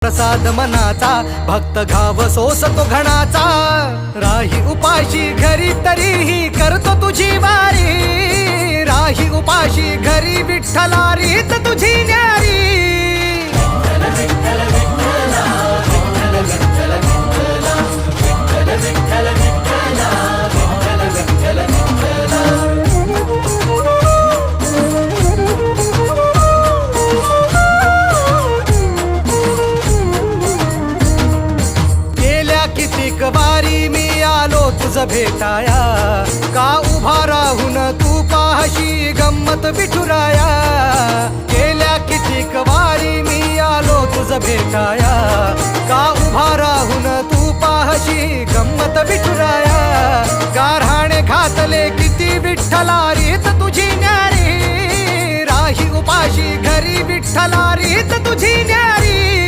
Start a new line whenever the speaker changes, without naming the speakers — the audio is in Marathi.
प्रसाद मनाचा भक्त घाव सोसतो घणाचा राही उपाशी घरी तरीही करतो तुझी वारी राही उपाशी घरी विठ्ठला रीत तुझी न्यारी कितीक वारी मी आलो तुझ भेटाया का उभा राहून तू पाहशी गंमत विठुराया गेल्या कितीक वारी मी आलो तुझ भेटाया का उभा राहून तू पाहशी गंमत विठुराया गारहाणे घातले किती विठ्ठला रीत तुझी न्यारी राही उपाशी घरी विठ्ठला रीत तुझी न्यारी